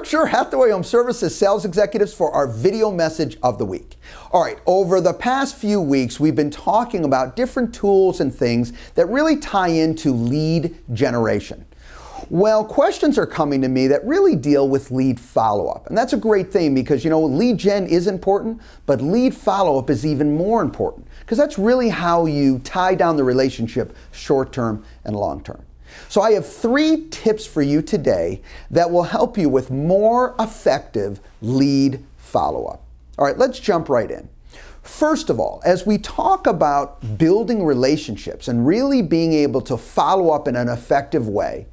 Berkshire Hathaway Home Services sales executives for our video message of the week. All right, over the past few weeks, we've been talking about different tools and things that really tie into lead generation. Well, questions are coming to me that really deal with lead follow-up. And that's a great thing because, lead gen is important, but lead follow-up is even more important because that's really how you tie down the relationship short-term and long-term. So I have 3 tips for you today that will help you with more effective lead follow-up. All right, let's jump right in. First of all, as we talk about building relationships and really being able to follow up in an effective way,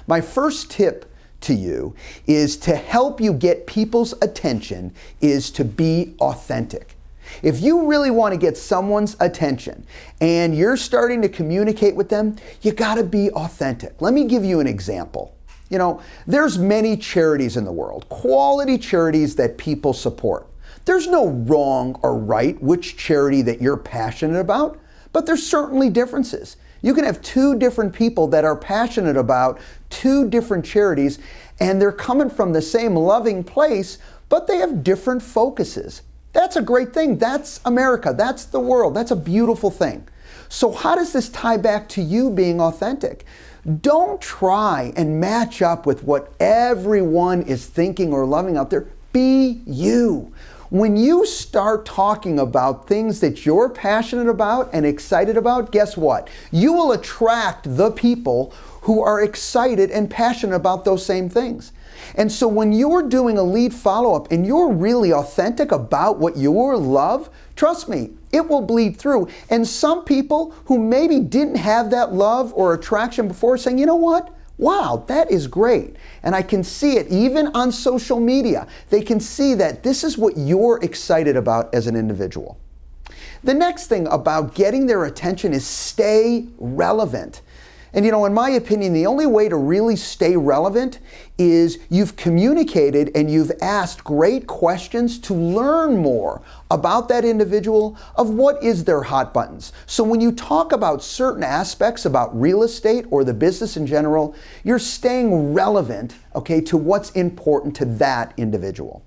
my first tip to you is to help you get people's attention is to be authentic. If you really want to get someone's attention and you're starting to communicate with them, you got to be authentic. Let me give you an example. There's many charities in the world, quality charities that people support. There's no wrong or right which charity that you're passionate about, but there's certainly differences. You can have 2 different people that are passionate about 2 different charities and they're coming from the same loving place, but they have different focuses. That's a great thing. That's America. That's the world. That's a beautiful thing. So how does this tie back to you being authentic? Don't try and match up with what everyone is thinking or loving out there. Be you. When you start talking about things that you're passionate about and excited about, guess what? You will attract the people who are excited and passionate about those same things. And so when you're doing a lead follow-up and you're really authentic about what you love, trust me, it will bleed through. And some people who maybe didn't have that love or attraction before are saying, you know what? Wow, that is great. And I can see it even on social media. They can see that this is what you're excited about as an individual. The next thing about getting their attention is stay relevant. And in my opinion, the only way to really stay relevant is you've communicated and you've asked great questions to learn more about that individual of what is their hot buttons. So when you talk about certain aspects about real estate or the business in general, you're staying relevant, to what's important to that individual.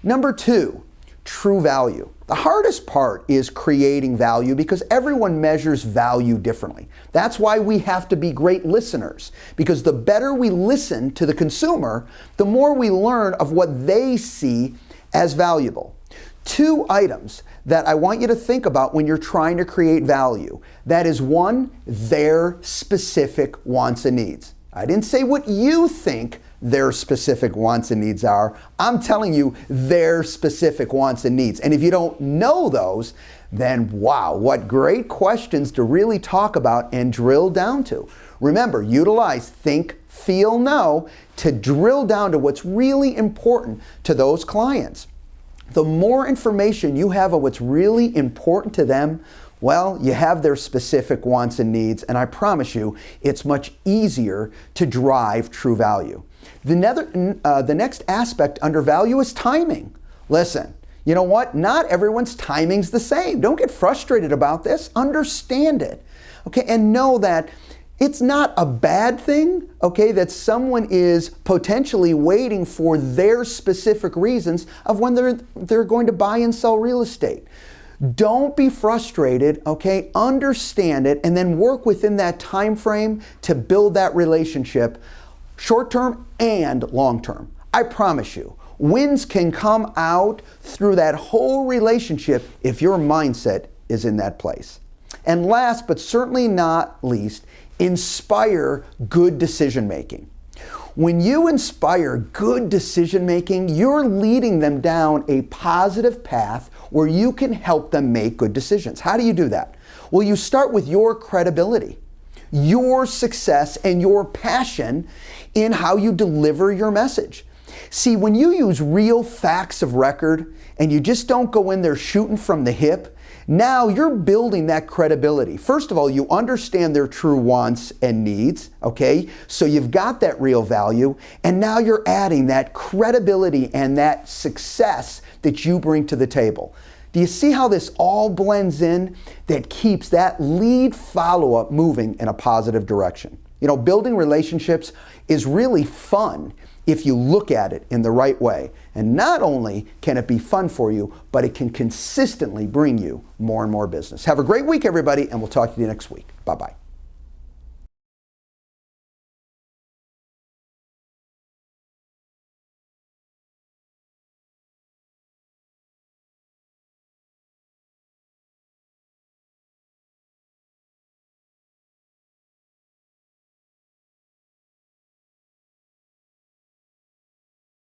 Number 2, true value. The hardest part is creating value because everyone measures value differently. That's why we have to be great listeners, because the better we listen to the consumer, the more we learn of what they see as valuable. 2 items that I want you to think about when you're trying to create value. That is 1, their specific wants and needs. I didn't say what you think their specific wants and needs are. I'm telling you their specific wants and needs. And if you don't know those, then wow, what great questions to really talk about and drill down to. Remember, utilize think, feel, know to drill down to what's really important to those clients. The more information you have of what's really important to them, well, you have their specific wants and needs, and I promise you, it's much easier to drive true value. The next aspect under value is timing. Listen, you know what? Not everyone's timing's the same. Don't get frustrated about this. Understand it, and know that it's not a bad thing, that someone is potentially waiting for their specific reasons of when they're going to buy and sell real estate. Don't be frustrated, Understand it and then work within that time frame to build that relationship, short-term and long-term. I promise you, wins can come out through that whole relationship if your mindset is in that place. And last but certainly not least, inspire good decision making. When you inspire good decision making, you're leading them down a positive path where you can help them make good decisions. How do you do that? Well, you start with your credibility, your success, and your passion in how you deliver your message. See, when you use real facts of record and you just don't go in there shooting from the hip, now you're building that credibility. First of all, you understand their true wants and needs, So you've got that real value, and now you're adding that credibility and that success that you bring to the table. Do you see how this all blends in? That keeps that lead follow-up moving in a positive direction. Building relationships is really fun if you look at it in the right way. And not only can it be fun for you, but it can consistently bring you more and more business. Have a great week, everybody, and we'll talk to you next week. Bye-bye.